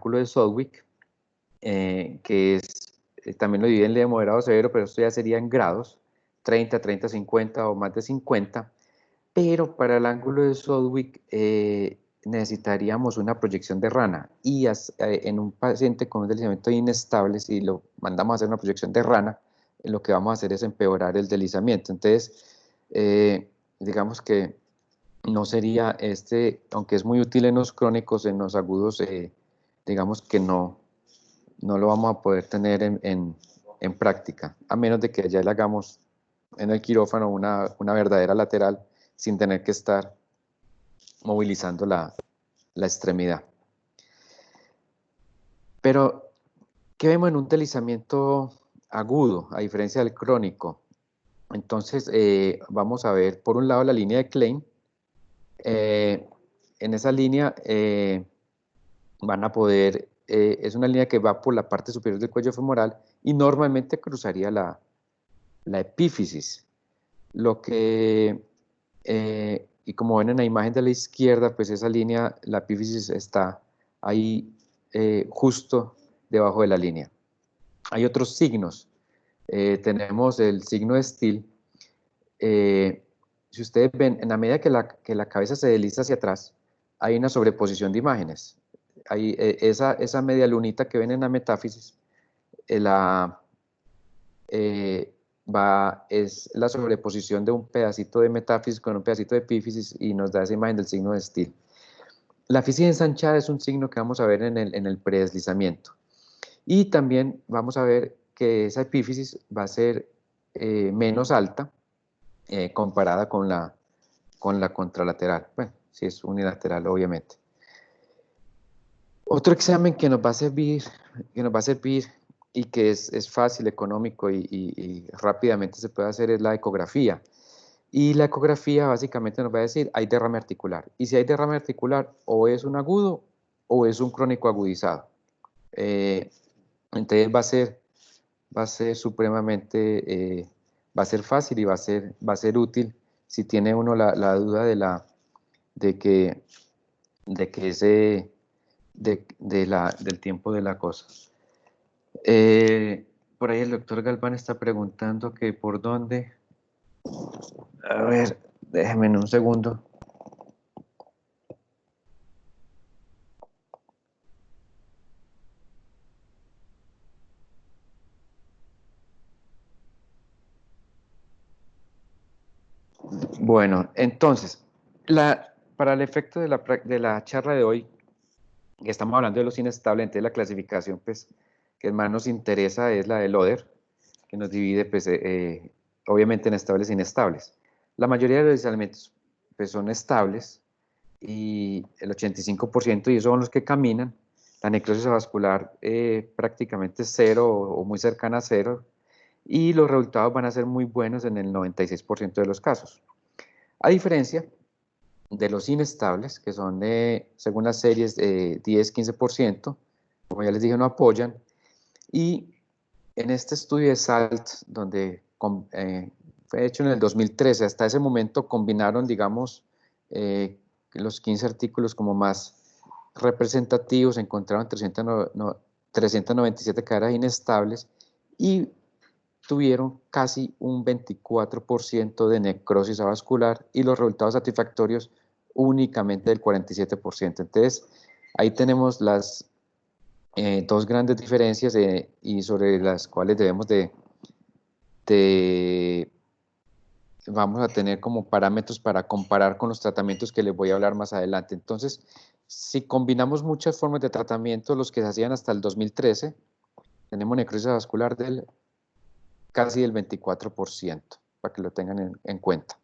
ángulo de Southwick, que es, también lo dividen de moderado a severo, pero esto ya sería en grados, 30, 30, 50 o más de 50, pero para el ángulo de Southwick necesitaríamos una proyección de rana, y en un paciente con un deslizamiento inestable, si lo mandamos a hacer una proyección de rana, lo que vamos a hacer es empeorar el deslizamiento. Entonces, digamos que no sería aunque es muy útil en los crónicos, en los agudos, digamos que no lo vamos a poder tener en práctica, a menos de que ya le hagamos en el quirófano una verdadera lateral sin tener que estar movilizando la extremidad. Pero, ¿qué vemos en un deslizamiento agudo, a diferencia del crónico? Entonces, vamos a ver, por un lado, la línea de Klein. En esa línea van a poder, es una línea que va por la parte superior del cuello femoral y normalmente cruzaría la epífisis. Lo que, y como ven en la imagen de la izquierda, pues esa línea, la epífisis está ahí justo debajo de la línea. Hay otros signos. Tenemos el signo de Still. Si ustedes ven, en la medida que la cabeza se desliza hacia atrás, hay una sobreposición de imágenes. Hay, esa media lunita que ven en la metáfisis, es la sobreposición de un pedacito de metáfisis con un pedacito de epífisis y nos da esa imagen del signo de Still. La física ensanchada es un signo que vamos a ver en el predeslizamiento. Y también vamos a ver que esa epífisis va a ser menos alta comparada con la contralateral. Bueno, si es unilateral, obviamente. Otro examen que nos va a servir y que es fácil, económico y rápidamente se puede hacer es la ecografía. Y la ecografía básicamente nos va a decir, hay derrame articular. Y si hay derrame articular, o es un agudo o es un crónico agudizado. Entonces va a ser supremamente, va a ser fácil y va a ser útil si tiene uno la duda del tiempo de la cosa. Por ahí el doctor Galván está preguntando que por dónde. A ver, déjeme en un segundo. Bueno, entonces, para el efecto de la charla de hoy, que estamos hablando de los inestables, entonces la clasificación pues, que más nos interesa es la de Loder, que nos divide pues, obviamente en estables e inestables. La mayoría de los deslizamientos pues, son estables, y el 85%, y esos son los que caminan. La necrosis vascular prácticamente cero o muy cercana a cero, y los resultados van a ser muy buenos en el 96% de los casos. A diferencia de los inestables, que son según las series 10-15%, como ya les dije, no apoyan. Y en este estudio de SALT, donde fue hecho en el 2013, hasta ese momento combinaron, digamos, los 15 artículos como más representativos, encontraron 397 caderas inestables y tuvieron casi un 24% de necrosis avascular y los resultados satisfactorios únicamente del 47%. Entonces, ahí tenemos las dos grandes diferencias y sobre las cuales debemos vamos a tener como parámetros para comparar con los tratamientos que les voy a hablar más adelante. Entonces, si combinamos muchas formas de tratamiento, los que se hacían hasta el 2013, tenemos necrosis vascular casi del 24%, para que lo tengan en cuenta.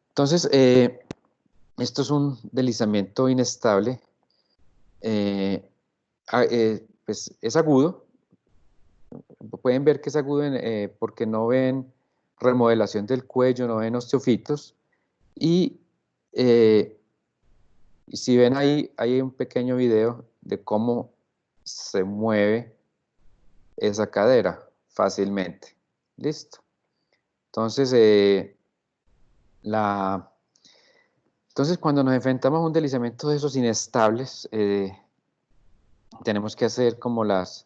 Entonces, esto es un deslizamiento inestable, pues es agudo. Pueden ver que es agudo porque no ven remodelación del cuello, no ven osteofitos, y si ven ahí, hay un pequeño video de cómo se mueve esa cadera fácilmente. Listo. Entonces, cuando nos enfrentamos a un deslizamiento de esos inestables, tenemos que hacer como las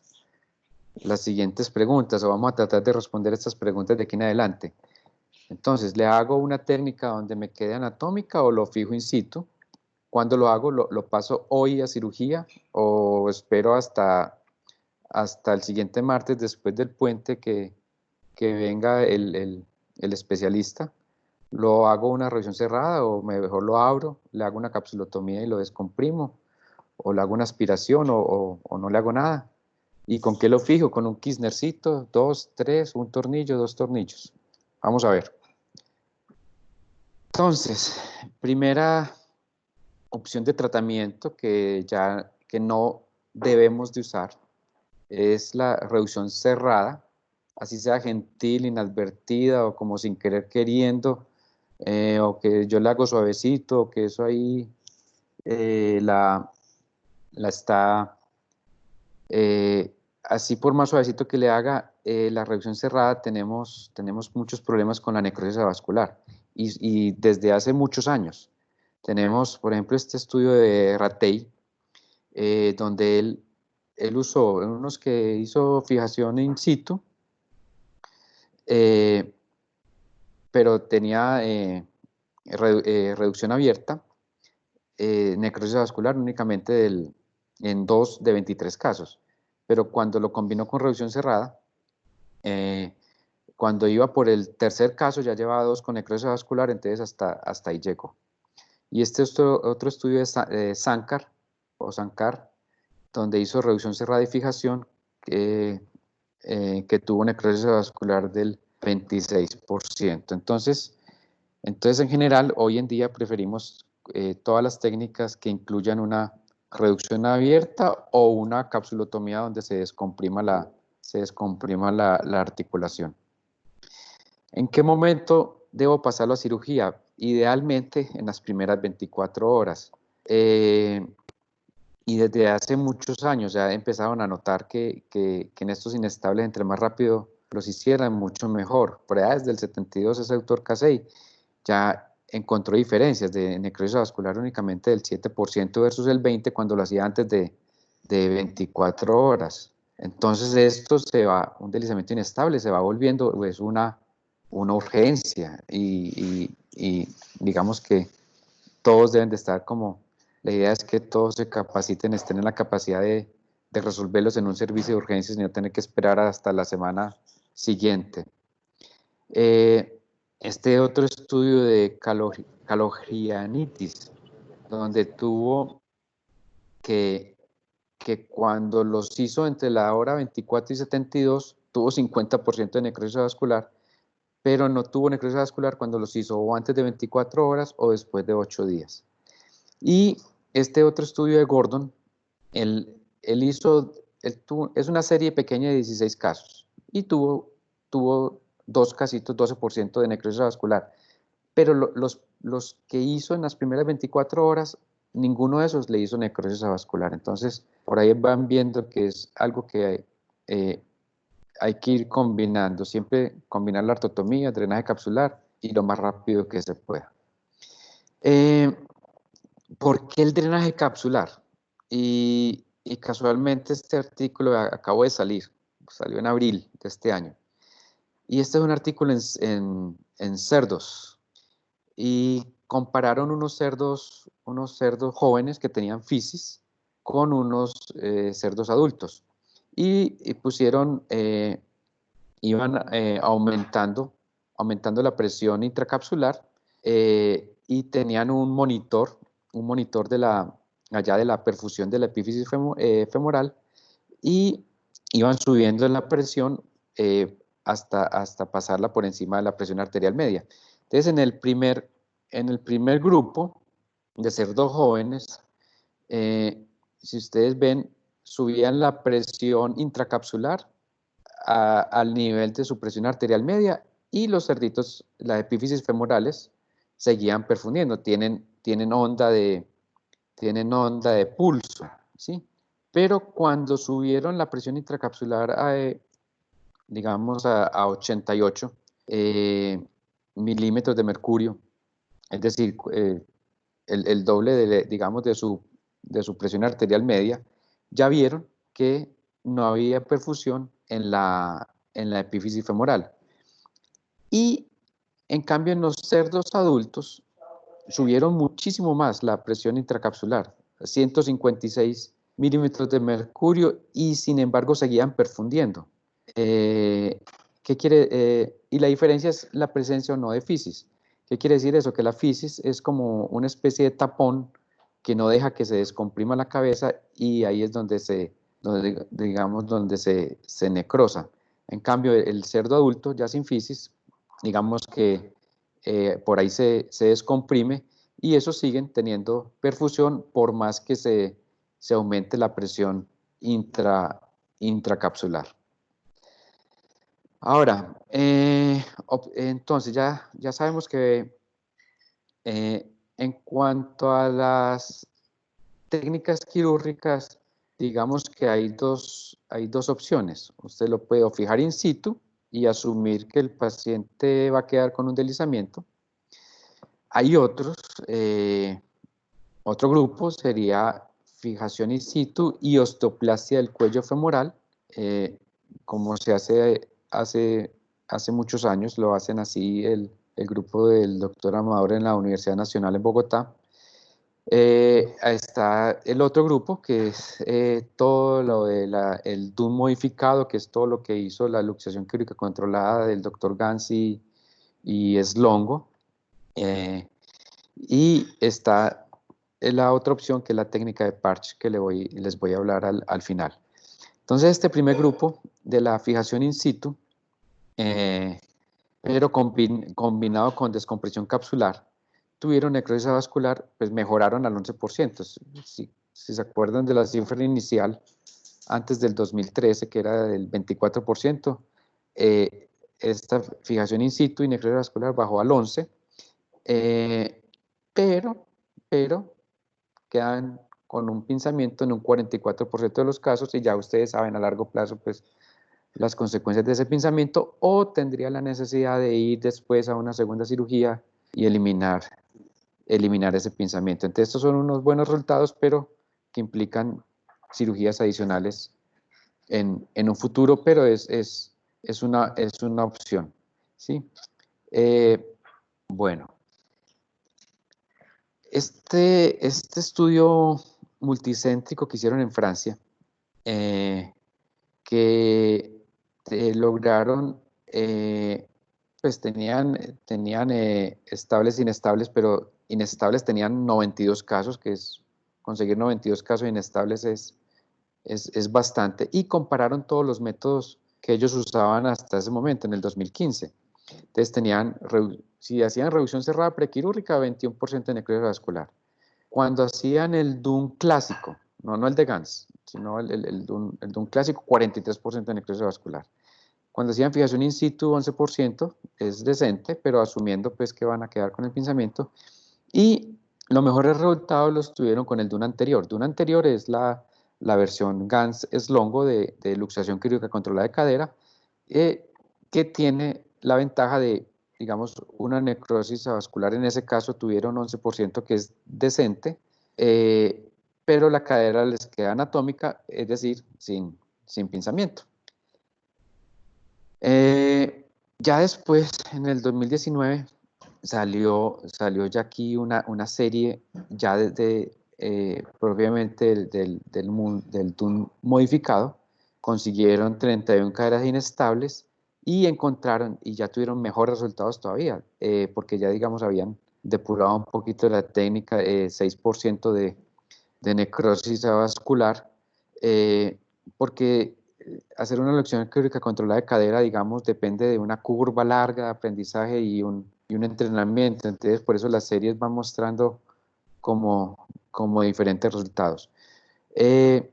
siguientes preguntas, o vamos a tratar de responder estas preguntas de aquí en adelante. Entonces, ¿le hago una técnica donde me quede anatómica o lo fijo in situ? ¿Cuándo lo hago? ¿Lo paso hoy a cirugía o espero hasta el siguiente martes después del puente que venga el especialista? ¿Lo hago una revisión cerrada o mejor lo abro, le hago una capsulotomía y lo descomprimo? ¿O le hago una aspiración o no le hago nada? ¿Y con qué lo fijo? ¿Con un Kirchnercito? ¿Dos, tres, un tornillo, dos tornillos? Vamos a ver. Entonces, primera opción de tratamiento que no debemos de usar es la reducción cerrada, así sea gentil, inadvertida o como sin querer queriendo, o que yo le hago suavecito, o que eso ahí la está, así por más suavecito que le haga, la reducción cerrada tenemos muchos problemas con la necrosis vascular y desde hace muchos años. Tenemos, por ejemplo, este estudio de Ratey, donde él usó unos que hizo fijación in situ, pero tenía reducción abierta, necrosis vascular únicamente en 2 de 23 casos. Pero cuando lo combinó con reducción cerrada, cuando iba por el tercer caso ya llevaba 2 con necrosis vascular, entonces hasta ahí llegó. Y este otro estudio de Sankar, donde hizo reducción cerrada y fijación, que tuvo necrosis vascular del 26%. Entonces, en general, hoy en día preferimos todas las técnicas que incluyan una reducción abierta o una capsulotomía donde se descomprima la articulación. ¿En qué momento debo pasarlo a cirugía? Idealmente en las primeras 24 horas. Y desde hace muchos años ya empezaron a notar que en estos inestables, entre más rápido los hicieran, mucho mejor. Por allá desde el 72, ese autor Casey ya encontró diferencias de necrosis vascular únicamente del 7% versus el 20% cuando lo hacía antes de 24 horas. Entonces esto un deslizamiento inestable se va volviendo pues, una urgencia y digamos que todos deben de estar como, la idea es que todos se capaciten, estén en la capacidad de resolverlos en un servicio de urgencias y no tener que esperar hasta la semana siguiente. Este otro estudio de calogrianitis, donde tuvo que cuando los hizo entre la hora 24 y 72, tuvo 50% de necrosis vascular, pero no tuvo necrosis vascular cuando los hizo o antes de 24 horas o después de 8 días. Y este otro estudio de Gordon, es una serie pequeña de 16 casos y tuvo 2 casitos, 12% de necrosis vascular, pero los que hizo en las primeras 24 horas, ninguno de esos le hizo necrosis vascular. Entonces, por ahí van viendo que es algo que hay que ir combinando, siempre combinar la ortotomía, drenaje capsular y lo más rápido que se pueda. ¿Por qué el drenaje capsular? Y casualmente este artículo acabó de salir, salió en abril de este año. Y este es un artículo en cerdos. Y compararon unos cerdos jóvenes que tenían fisis con unos cerdos adultos. Y pusieron, iban aumentando la presión intracapsular y tenían un monitor allá de la perfusión de la epífisis femoral y iban subiendo la presión hasta pasarla por encima de la presión arterial media. Entonces, en el primer grupo de cerdos jóvenes, si ustedes ven, subían la presión intracapsular al nivel de su presión arterial media y los cerditos, las epífisis femorales, seguían perfundiendo, tienen onda de pulso, ¿sí? Pero cuando subieron la presión intracapsular digamos a 88 milímetros de mercurio, es decir, el doble digamos de su presión arterial media, ya vieron que no había perfusión en la epífisis femoral. Y en cambio en los cerdos adultos subieron muchísimo más la presión intracapsular, 156 milímetros de mercurio, y sin embargo seguían perfundiendo. ¿Qué quiere? Y la diferencia es la presencia o no de fisis. ¿Qué quiere decir eso? Que la fisis es como una especie de tapón que no deja que se descomprima la cabeza, y ahí es donde se necrosa. En cambio, el cerdo adulto, ya sin fisis, digamos que por ahí se descomprime, y esos siguen teniendo perfusión por más que se aumente la presión intracapsular. Ahora, entonces ya sabemos que en cuanto a las técnicas quirúrgicas, digamos que hay dos opciones. Usted lo puede fijar in situ y asumir que el paciente va a quedar con un deslizamiento. Hay otro grupo sería fijación in situ y osteoplastia del cuello femoral, como se hace muchos años, lo hacen así el grupo del doctor Amador en la Universidad Nacional en Bogotá. Está el otro grupo, que es todo lo el DUN modificado, que es todo lo que hizo la luxación quirúrgica controlada del doctor Gansi y Slongo. Y está la otra opción, que es la técnica de Parch, que les voy a hablar al final. Entonces, este primer grupo de la fijación in situ, pero combinado con descompresión capsular, tuvieron necrosis vascular, pues mejoraron al 11%. Si se acuerdan de la cifra inicial, antes del 2013, que era del 24%, esta fijación in situ y necrosis vascular bajó al 11%, pero quedan con un pinzamiento en un 44% de los casos, y ya ustedes saben a largo plazo pues las consecuencias de ese pinzamiento, o tendría la necesidad de ir después a una segunda cirugía y eliminar ese pinzamiento. Entonces estos son unos buenos resultados, pero que implican cirugías adicionales en un futuro, pero es una opción, ¿sí? Bueno, este estudio multicéntrico que hicieron en Francia, que lograron, pues tenían estables e inestables, pero inestables tenían 92 casos, que es conseguir 92 casos inestables es bastante, y compararon todos los métodos que ellos usaban hasta ese momento, en el 2015. Entonces si hacían reducción cerrada prequirúrgica, 21% de necrosis vascular. Cuando hacían el DUN clásico, no el de Gans, sino el DUN clásico, 43% de necrosis vascular. Cuando hacían fijación in situ, 11%, es decente, pero asumiendo pues que van a quedar con el pinzamiento. Y los mejores resultados los tuvieron con el DUN anterior. DUN anterior es la versión Gans-Slongo de luxación quirúrgica controlada de cadera, que tiene la ventaja de, digamos, una necrosis vascular. En ese caso tuvieron 11%, que es decente, pero la cadera les queda anatómica, es decir, sin pinzamiento. Ya después, en el 2019, salió ya aquí una serie ya propiamente del DUN modificado. Consiguieron 31 caderas inestables y encontraron, y ya tuvieron mejores resultados todavía, porque ya, digamos, habían depurado un poquito la técnica, 6% de necrosis vascular, porque hacer una luxación quirúrgica controlada de cadera, digamos, depende de una curva larga de aprendizaje y un entrenamiento. Entonces, por eso las series van mostrando como diferentes resultados. El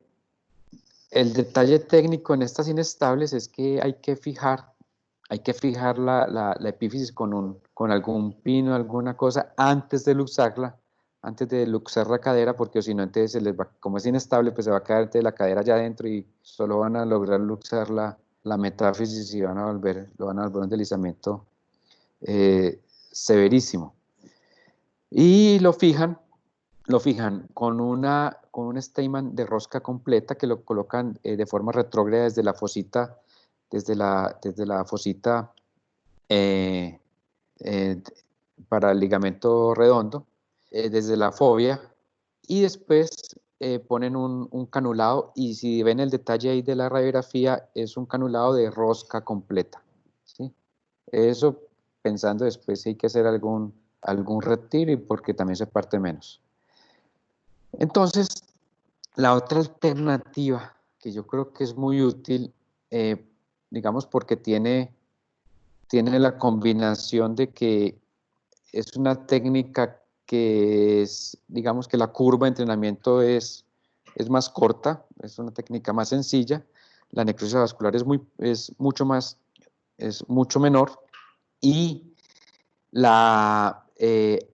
detalle técnico en estas inestables es que hay que fijar la epífisis con algún pino, alguna cosa, antes de luxar la cadera, porque si no, entonces como es inestable, pues se va a quedar la cadera allá adentro y solo van a lograr luxar la metáfisis y lo van a volver un deslizamiento severísimo. Y lo fijan con con un Steinmann de rosca completa que lo colocan de forma retrógrada desde la fosita, desde la fosita eh, eh, para el ligamento redondo, desde la fobia, y después ponen un canulado, y si ven el detalle ahí de la radiografía, es un canulado de rosca completa, ¿sí? Eso pensando después si hay que hacer algún retiro y porque también se parte menos. Entonces, la otra alternativa que yo creo que es muy útil, digamos porque tiene la combinación de que es una técnica que es, digamos que la curva de entrenamiento es más corta, es una técnica más sencilla, la necrosis vascular es mucho menor, y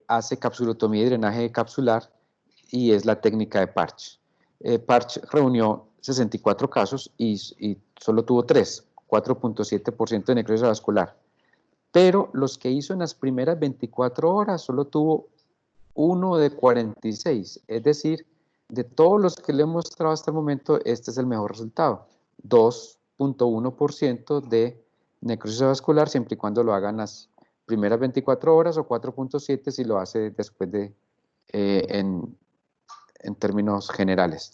hace capsulotomía y drenaje capsular, y es la técnica de Parch. Parch reunió 64 casos y solo tuvo 3, 4.7% de necrosis vascular. Pero los que hizo en las primeras 24 horas solo tuvo 1 de 46. Es decir, de todos los que le he mostrado hasta el momento, este es el mejor resultado. 2.1% de necrosis vascular, siempre y cuando lo hagan las primeras 24 horas, o 4.7 si lo hace después en términos generales.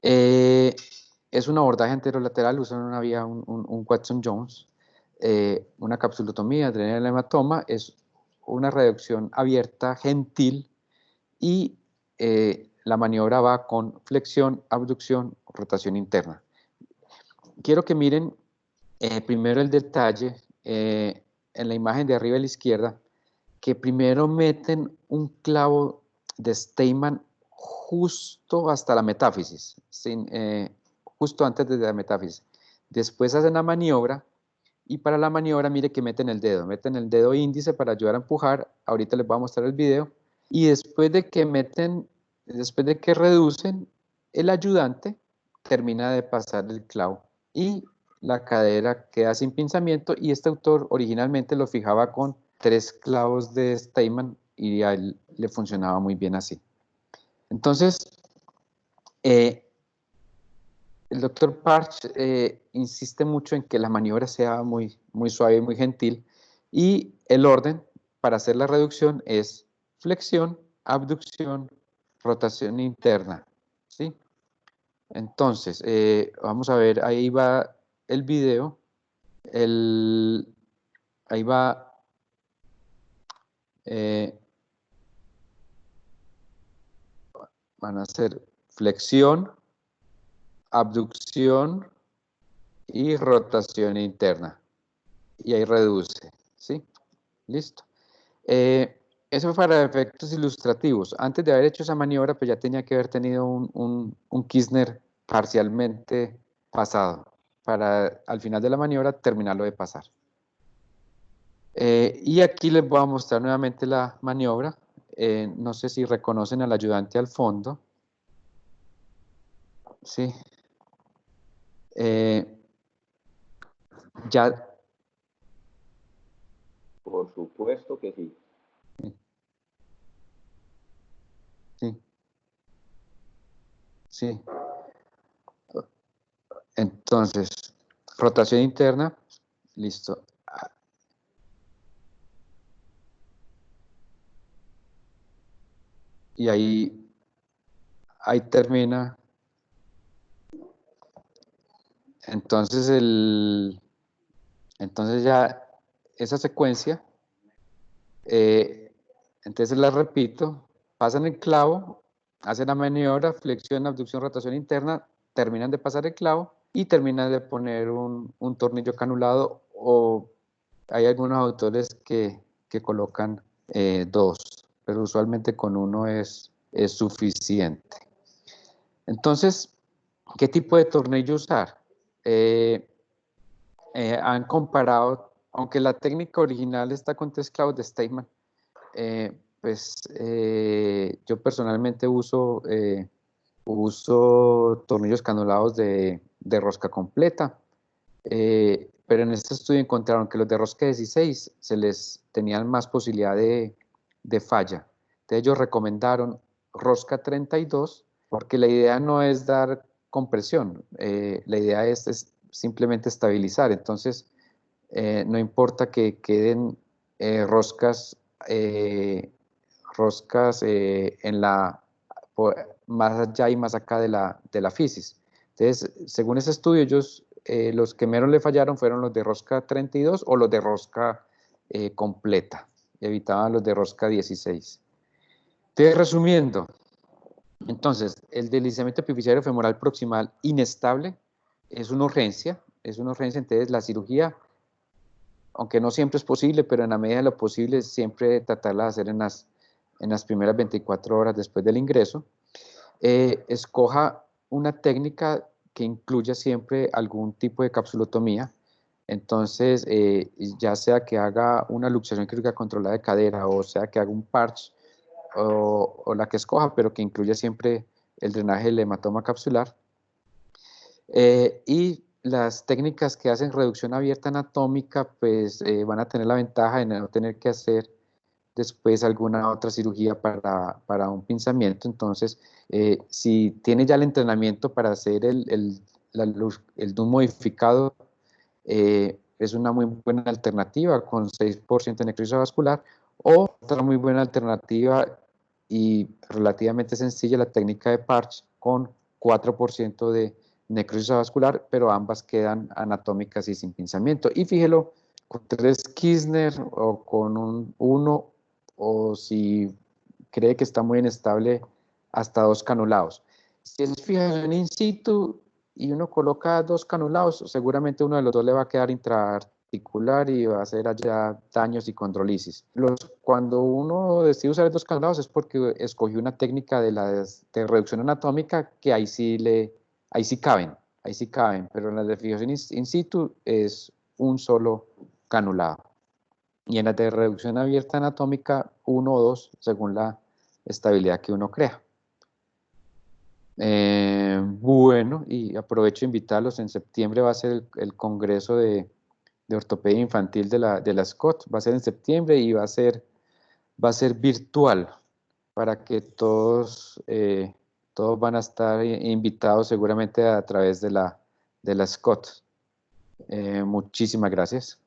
Es un abordaje anterolateral, usan una vía, un Watson-Jones, una capsulotomía, drenaje del hematoma, es una reducción abierta gentil, y la maniobra va con flexión, abducción, rotación interna. Quiero que miren primero el detalle en la imagen de arriba a la izquierda, que primero meten un clavo de Steinmann justo hasta la metáfisis, justo antes de la metáfisis. Después hacen la maniobra, y para la maniobra mire que meten el dedo índice para ayudar a empujar. Ahorita les voy a mostrar el video. Y después de que reducen, el ayudante termina de pasar el clavo y la cadera queda sin pinzamiento, y este autor originalmente lo fijaba con 3 clavos de Steinmann y a él le funcionaba muy bien así. Entonces, el doctor Parch insiste mucho en que la maniobra sea muy, muy suave y muy gentil, y el orden para hacer la reducción es flexión, abducción, rotación interna, ¿sí? Entonces, vamos a ver, ahí va el video, ahí va, van a hacer flexión, abducción y rotación interna, y ahí reduce, ¿sí? Listo. Eso fue para efectos ilustrativos. Antes de haber hecho esa maniobra, pues ya tenía que haber tenido un Kirchner parcialmente pasado, para al final de la maniobra terminarlo de pasar. Y aquí les voy a mostrar nuevamente la maniobra. No sé si reconocen al ayudante al fondo. Sí. Ya. Por supuesto que sí. Sí. Sí. Entonces, rotación interna, listo. Y ahí termina. Entonces, entonces ya esa secuencia, entonces la repito, pasan el clavo, hacen la maniobra, flexión, abducción, rotación interna, terminan de pasar el clavo y terminan de poner un tornillo canulado, o hay algunos autores que colocan 2, pero usualmente con 1 es suficiente. Entonces, ¿qué tipo de tornillo usar? Han comparado, aunque la técnica original está con 3 clavos de Steinmann, yo personalmente uso tornillos canulados de rosca completa, pero en este estudio encontraron que los de rosca 16 se les tenían más posibilidad de falla. Entonces ellos recomendaron rosca 32, porque la idea no es dar compresión, la idea es simplemente estabilizar. Entonces, no importa que queden roscas, en más allá y más acá de la fisis. Entonces, según ese estudio, ellos, los que menos le fallaron fueron los de rosca 32 o los de rosca completa. Evitaban los de rosca 16. Entonces, resumiendo, entonces, el deslizamiento epifisiario femoral proximal inestable es una urgencia, entonces la cirugía, aunque no siempre es posible, pero en la medida de lo posible, siempre tratarla de hacer en las primeras 24 horas después del ingreso. Escoja una técnica que incluya siempre algún tipo de capsulotomía. Entonces, ya sea que haga una luxación quirúrgica controlada de cadera o sea que haga un parche o la que escoja, pero que incluya siempre el drenaje del hematoma capsular. Y las técnicas que hacen reducción abierta anatómica, pues van a tener la ventaja de no tener que hacer después alguna otra cirugía para un pinzamiento. Entonces, si tiene ya el entrenamiento para hacer el DUN modificado, es una muy buena alternativa con 6% de necrosis vascular, o otra muy buena alternativa y relativamente sencilla, la técnica de Parch con 4% de necrosis vascular, pero ambas quedan anatómicas y sin pinzamiento. Y fíjelo, con 3 Kirchner o con un 1, o si cree que está muy inestable, hasta 2 canulados. Si es fijación in situ y uno coloca 2 canulados, seguramente uno de los dos le va a quedar intraarticular y va a hacer allá daños y condrolisis. Cuando uno decide usar 2 canulados es porque escogió una técnica de reducción anatómica que ahí sí caben, pero en la de fijación in situ es un solo canulado. Y en la de reducción abierta anatómica, 1 o 2, según la estabilidad que uno crea. Bueno, y aprovecho de invitarlos, en septiembre va a ser el congreso de ortopedia infantil de la Scott, va a ser en septiembre y va a ser virtual, para que todos van a estar invitados seguramente a través de la Scott. Muchísimas gracias.